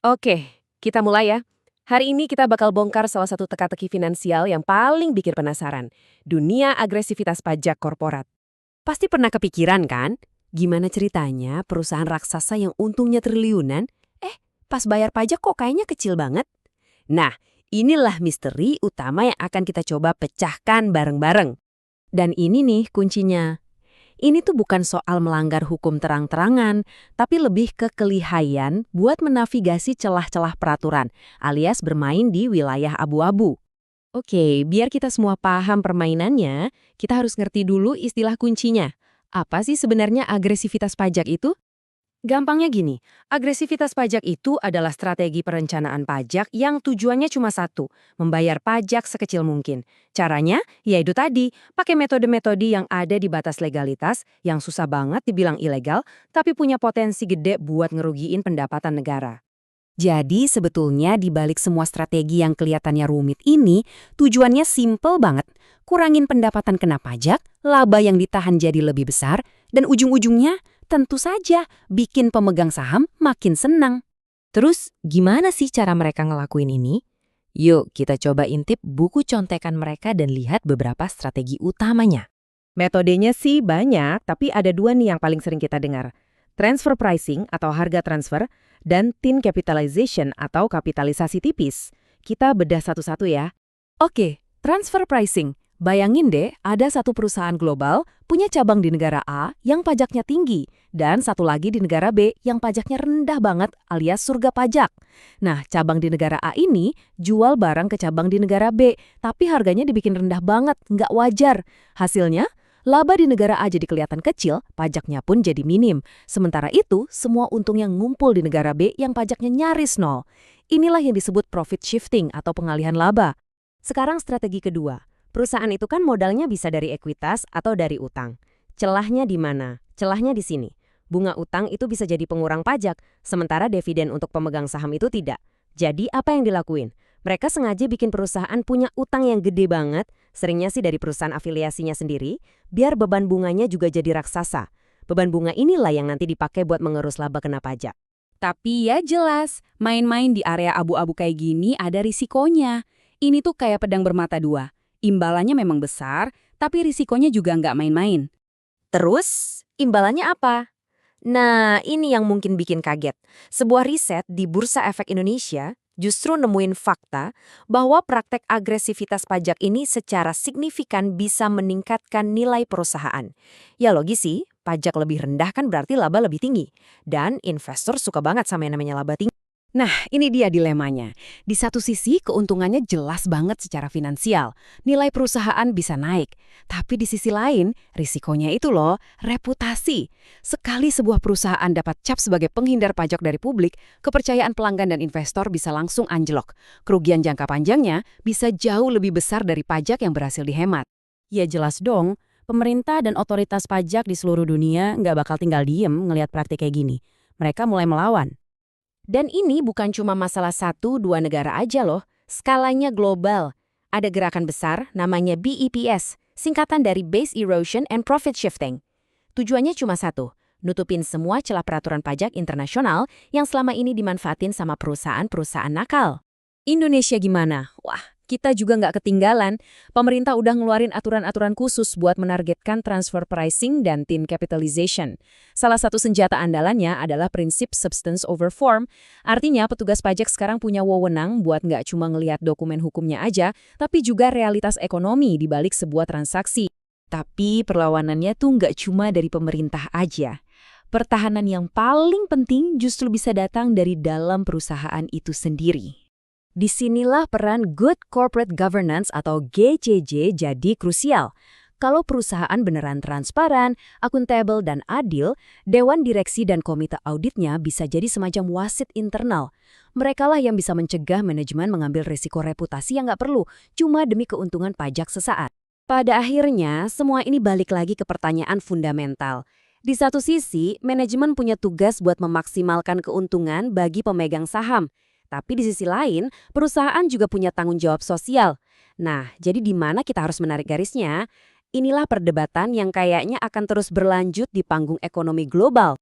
Oke, kita mulai ya. Hari ini kita bakal bongkar salah satu teka-teki finansial yang paling bikin penasaran. Dunia agresivitas pajak korporat. Pasti pernah kepikiran kan? Gimana ceritanya perusahaan raksasa yang untungnya triliunan, pas bayar pajak kok kayaknya kecil banget? Nah, inilah misteri utama yang akan kita coba pecahkan bareng-bareng. Dan ini nih kuncinya. Ini tuh bukan soal melanggar hukum terang-terangan, tapi lebih ke kelihayan buat menavigasi celah-celah peraturan, alias bermain di wilayah abu-abu. Oke, biar kita semua paham permainannya, kita harus ngerti dulu istilah kuncinya. Apa sih sebenarnya agresivitas pajak itu? Gampangnya gini, agresivitas pajak itu adalah strategi perencanaan pajak yang tujuannya cuma satu, membayar pajak sekecil mungkin. Caranya, yaitu tadi, pakai metode-metode yang ada di batas legalitas, yang susah banget dibilang ilegal, tapi punya potensi gede buat ngerugiin pendapatan negara. Jadi sebetulnya di balik semua strategi yang kelihatannya rumit ini, tujuannya simple banget. Kurangin pendapatan kena pajak, laba yang ditahan jadi lebih besar, dan ujung-ujungnya tentu saja bikin pemegang saham makin senang. Terus gimana sih cara mereka ngelakuin ini? Yuk kita coba intip buku contekan mereka dan lihat beberapa strategi utamanya. Metodenya sih banyak, tapi ada dua nih yang paling sering kita dengar. Transfer pricing atau harga transfer, dan thin capitalization atau kapitalisasi tipis. Kita bedah satu-satu ya. Oke, transfer pricing. Bayangin deh, ada satu perusahaan global punya cabang di negara A yang pajaknya tinggi, dan satu lagi di negara B yang pajaknya rendah banget alias surga pajak. Nah, cabang di negara A ini jual barang ke cabang di negara B, tapi harganya dibikin rendah banget, nggak wajar. Hasilnya, laba di negara A jadi kelihatan kecil, pajaknya pun jadi minim. Sementara itu, semua untung yang ngumpul di negara B yang pajaknya nyaris nol. Inilah yang disebut profit shifting atau pengalihan laba. Sekarang strategi kedua. Perusahaan itu kan modalnya bisa dari ekuitas atau dari utang. Celahnya di mana? Celahnya di sini. Bunga utang itu bisa jadi pengurang pajak, sementara dividen untuk pemegang saham itu tidak. Jadi apa yang dilakuin? Mereka sengaja bikin perusahaan punya utang yang gede banget, seringnya sih dari perusahaan afiliasinya sendiri, biar beban bunganya juga jadi raksasa. Beban bunga inilah yang nanti dipakai buat mengerus laba kena pajak. Tapi ya jelas, main-main di area abu-abu kayak gini ada risikonya. Ini tuh kayak pedang bermata dua. Imbalannya memang besar, tapi risikonya juga nggak main-main. Terus, imbalannya apa? Nah, ini yang mungkin bikin kaget. Sebuah riset di Bursa Efek Indonesia justru nemuin fakta bahwa praktek agresivitas pajak ini secara signifikan bisa meningkatkan nilai perusahaan. Ya logis sih, pajak lebih rendah kan berarti laba lebih tinggi. Dan investor suka banget sama yang namanya laba tinggi. Nah, ini dia dilemanya. Di satu sisi, keuntungannya jelas banget secara finansial. Nilai perusahaan bisa naik. Tapi di sisi lain, risikonya itu loh, reputasi. Sekali sebuah perusahaan dapat cap sebagai penghindar pajak dari publik, kepercayaan pelanggan dan investor bisa langsung anjlok. Kerugian jangka panjangnya bisa jauh lebih besar dari pajak yang berhasil dihemat. Ya jelas dong, pemerintah dan otoritas pajak di seluruh dunia nggak bakal tinggal diem ngelihat praktik kayak gini. Mereka mulai melawan. Dan ini bukan cuma masalah satu dua negara aja loh, skalanya global. Ada gerakan besar namanya BEPS, singkatan dari Base Erosion and Profit Shifting. Tujuannya cuma satu, nutupin semua celah peraturan pajak internasional yang selama ini dimanfaatin sama perusahaan-perusahaan nakal. Indonesia gimana? Wah, kita juga nggak ketinggalan. Pemerintah udah ngeluarin aturan-aturan khusus buat menargetkan transfer pricing dan thin capitalization. Salah satu senjata andalannya adalah prinsip substance over form. Artinya petugas pajak sekarang punya wewenang buat nggak cuma ngelihat dokumen hukumnya aja, tapi juga realitas ekonomi di balik sebuah transaksi. Tapi perlawanannya tuh nggak cuma dari pemerintah aja. Pertahanan yang paling penting justru bisa datang dari dalam perusahaan itu sendiri. Disinilah peran Good Corporate Governance atau GCJ jadi krusial. Kalau perusahaan beneran transparan, akuntabel, dan adil, Dewan Direksi dan Komite Auditnya bisa jadi semacam wasit internal. Merekalah yang bisa mencegah manajemen mengambil risiko reputasi yang nggak perlu, cuma demi keuntungan pajak sesaat. Pada akhirnya, semua ini balik lagi ke pertanyaan fundamental. Di satu sisi, manajemen punya tugas buat memaksimalkan keuntungan bagi pemegang saham. Tapi di sisi lain, perusahaan juga punya tanggung jawab sosial. Nah, jadi di mana kita harus menarik garisnya? Inilah perdebatan yang kayaknya akan terus berlanjut di panggung ekonomi global.